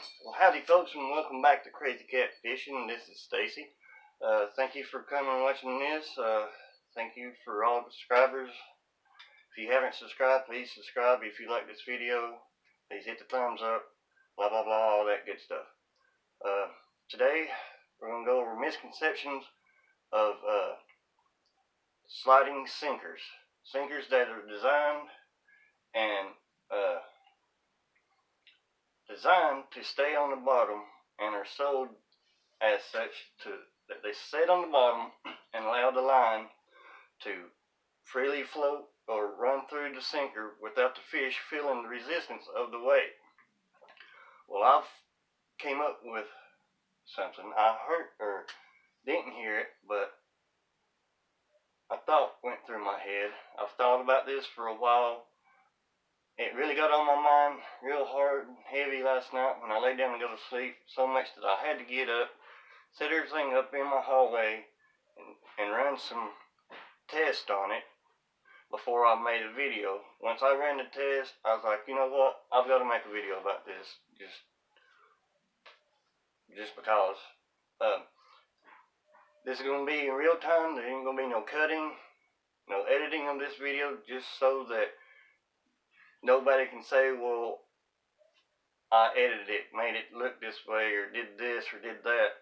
Well, howdy folks, and welcome back to Crazy Cat Fishing. This is Stacy. Thank you for coming and watching this. Thank you for all the subscribers. If you haven't subscribed, please subscribe. If you like this video, please hit the thumbs up, blah blah blah, all that good stuff. Today we're going to go over misconceptions of sliding sinkers. Sinkers that are designed to stay on the bottom and are sold as such that they sit on the bottom and allow the line to freely float or run through the sinker without the fish feeling the resistance of the weight. Well, I've came up with something. I heard or didn't hear it, but a thought went through my head. I've thought about this for a while. It really got on my mind real hard and heavy last night when I lay down to go to sleep, so much that I had to get up, set everything up in my hallway, and run some tests on it before I made a video. Once I ran the test, I was like, you know what, I've got to make a video about this, just because. This is going to be in real time. There ain't going to be no cutting, no editing of this video, just so that nobody can say, well, I edited it, made it look this way, or did this, or did that.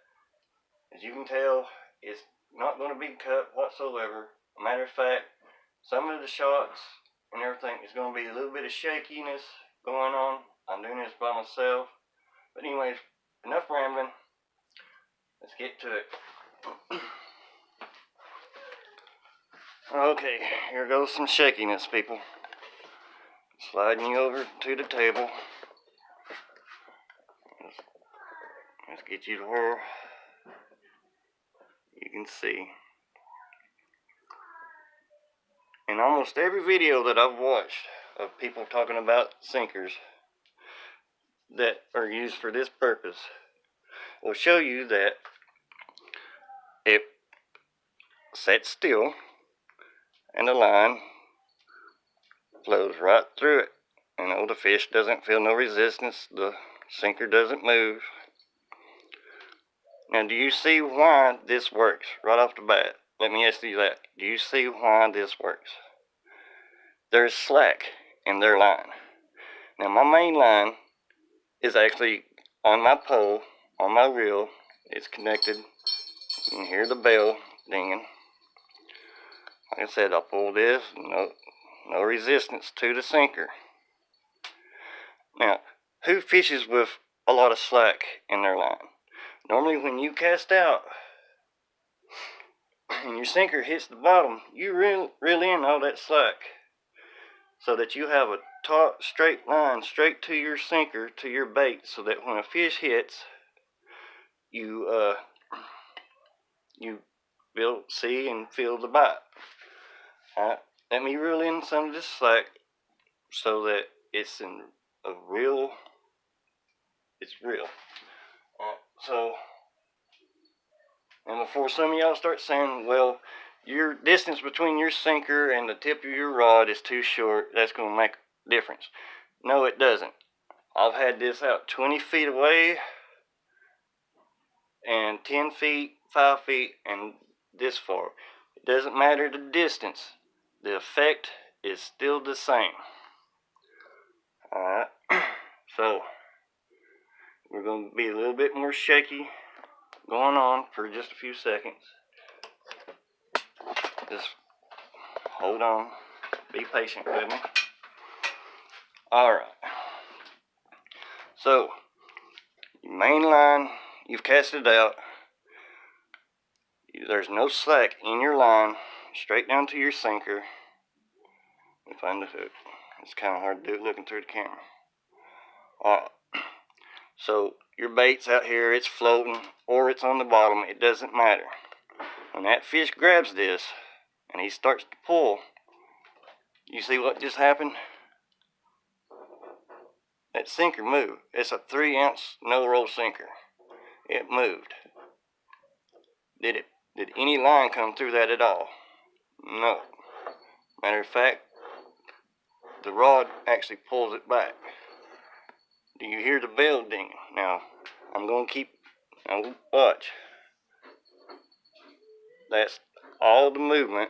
As you can tell, it's not going to be cut whatsoever. A matter of fact, some of the shots and everything is going to be a little bit of shakiness going on. I'm doing this by myself. But anyways, enough rambling. Let's get to it. Okay, here goes some shakiness, people. Sliding you over to the table. Let's get you to where you can see. In almost every video that I've watched of people talking about sinkers that are used for this purpose will show you that it sets still and the line flows right through it. You know, the fish doesn't feel no resistance, the sinker doesn't move. Now, do you see why this works right off the bat? Let me ask you that. Do you see why this works? There's slack in their line. Now, my main line is actually on my pole, on my reel. It's connected. You can hear the bell dinging. Like I said, I pull this, no resistance to the sinker. Now, who fishes with a lot of slack in their line? Normally when you cast out and your sinker hits the bottom, you reel in all that slack so that you have a taut, straight line straight to your sinker, to your bait, so that when a fish hits, you see and feel the bite. Alright, let me reel in some of this slack so that it's real. Alright, so, and before some of y'all start saying, well, your distance between your sinker and the tip of your rod is too short, that's going to make a difference. No, it doesn't. I've had this out 20 feet away, and 10 feet, 5 feet, and this far. It doesn't matter the distance. The effect is still the same. Alright, so we're going to be a little bit more shaky going on for just a few seconds. Just hold on. Be patient with me. Alright. So, your main line, you've cast it out. There's no slack in your line, straight down to your sinker. Let me find the hook. It's kind of hard to do it looking through the camera. Alright. So, your bait's out here, it's floating, or it's on the bottom, it doesn't matter. When that fish grabs this, and he starts to pull, you see what just happened? That sinker moved. It's a 3-ounce no-roll sinker. It moved. Did any line come through that at all? No. Matter of fact, the rod actually pulls it back. Do you hear the bell dinging? Now, I'm going to now watch. That's all the movement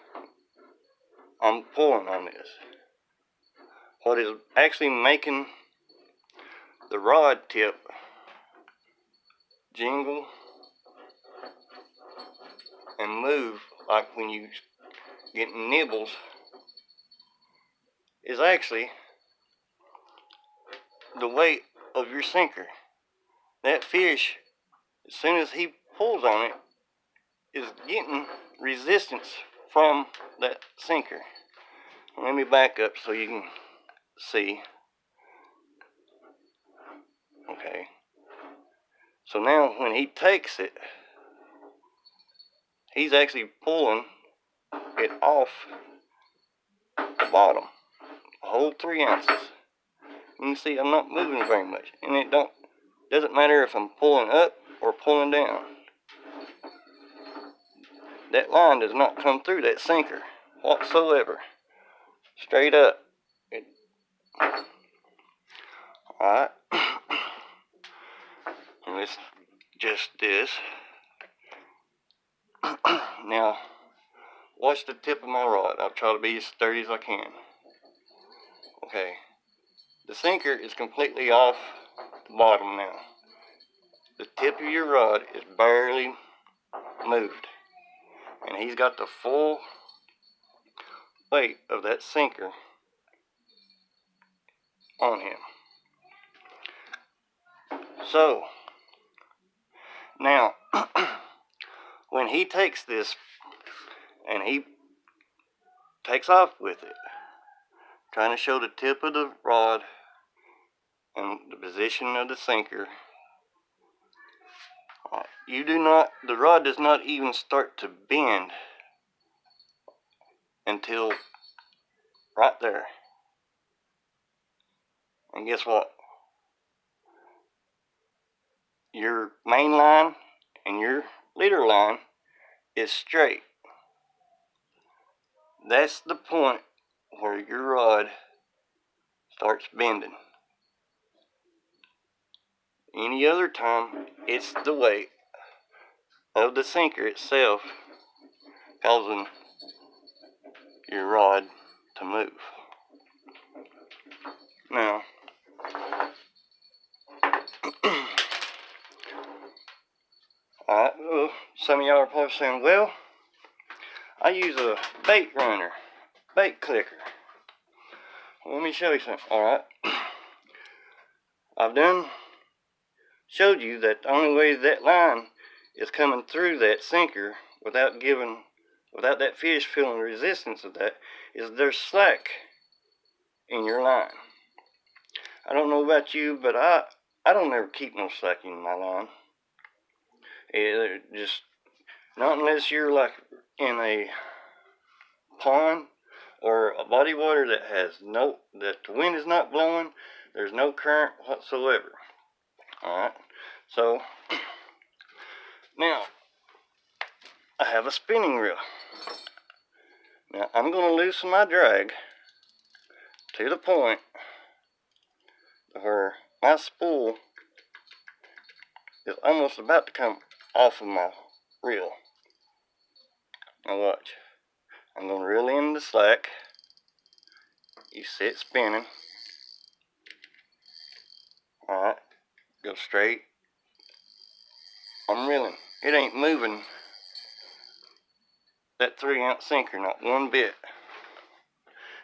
I'm pulling on this. What is actually making the rod tip jingle and move like when you get nibbles is actually the weight of your sinker. That fish, as soon as he pulls on it, is getting resistance from that sinker. Let me back up so you can see. Okay. So now when he takes it, he's actually pulling it off the bottom, a whole 3 ounces. You can see I'm not moving very much, and it doesn't matter if I'm pulling up or pulling down. That line does not come through that sinker whatsoever. Straight up. Alright. Let's adjust this. Now, watch the tip of my rod. I'll try to be as sturdy as I can. Okay. The sinker is completely off the bottom now. The tip of your rod is barely moved. And he's got the full weight of that sinker on him. So, now, when he takes this and he takes off with it, trying to show the tip of the rod and the position of the sinker, the rod does not even start to bend until right there. And guess what? Your main line and your leader line is straight. That's the point where your rod starts bending. Any other time, it's the weight of the sinker itself causing your rod to move. Now, alright, well, some of y'all are probably saying, well, I use a bait runner, bait clicker. Well, let me show you something. Alright, I've showed you that the only way that line is coming through that sinker without that fish feeling the resistance of that is there's slack in your line. I don't know about you, but I don't ever keep no slack in my line. Just not unless you're like in a pond or a body of water that the wind is not blowing, there's no current whatsoever. Alright, so now I have a spinning reel. Now I'm going to loosen my drag to the point where my spool is almost about to come off of my reel. Now watch. I'm going to reel in the slack. You see it spinning. Alright, go straight. I'm reeling. It ain't moving that 3 ounce sinker, not one bit.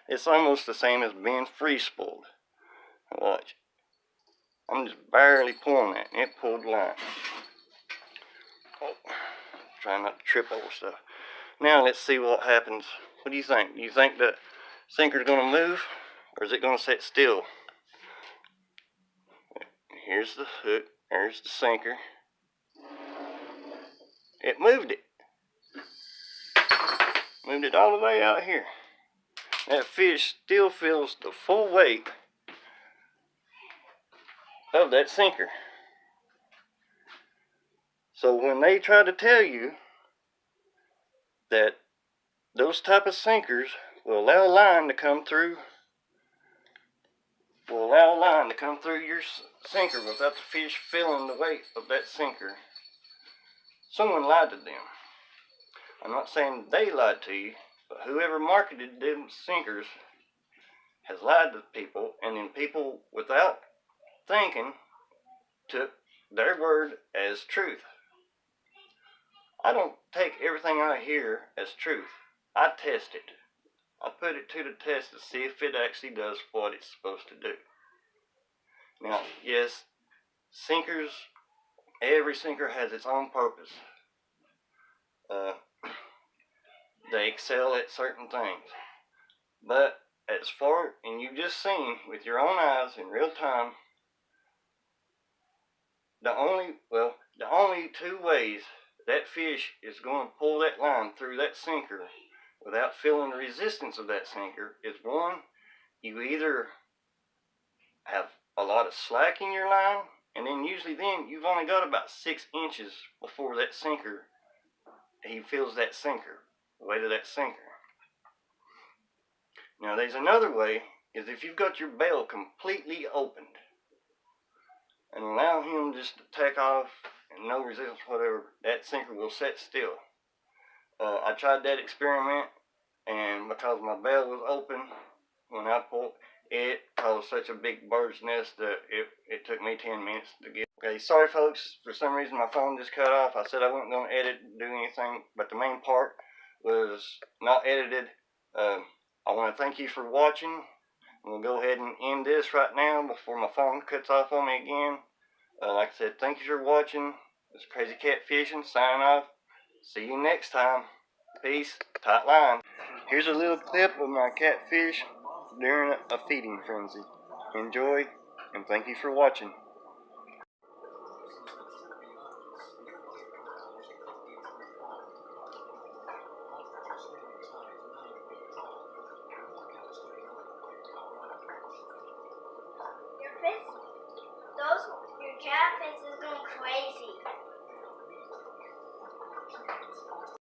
It's almost the same as being free spooled. Watch. I'm just barely pulling that, and it pulled the line. Oh, trying not to trip over stuff. Now let's see what happens. What do you think? Do you think the sinker's going to move, or is it going to sit still? Here's the hook. There's the sinker. It moved it. Moved it all the way out here. That fish still feels the full weight of that sinker. So when they try to tell you that those type of sinkers will allow line to come through will allow a line to come through your sinker without the fish feeling the weight of that sinker, someone lied to them. I'm not saying they lied to you, but whoever marketed them sinkers has lied to people, and then people, without thinking, took their word as truth. I don't take everything I hear as truth. I test it. I put it to the test to see if it actually does what it's supposed to do. Now, yes, sinkers, every sinker has its own purpose. They excel at certain things. But as far, and you've just seen with your own eyes in real time, the only two ways that fish is going to pull that line through that sinker without feeling the resistance of that sinker is, one, you either have a lot of slack in your line, and then usually then you've only got about 6 inches before that sinker, he feels that sinker, the weight of that sinker. Now there's another way, is if you've got your bail completely opened and allow him just to take off and no resistance whatever, that sinker will set still. I tried that experiment, and because my bail was open when I pulled, it caused such a big bird's nest that it took me 10 minutes to get. Okay, sorry folks, for some reason my phone just cut off. I said I wasn't going to edit and do anything, but the main part was not edited. I want to thank you for watching. I'm going to go ahead and end this right now before my phone cuts off on me again. Like I said, thank you for watching. This is Crazy Cat Fishing, signing off. See you next time. Peace. Tight line. Here's a little clip of my catfish during a feeding frenzy. Enjoy, and thank you for watching. Your catfish is going crazy.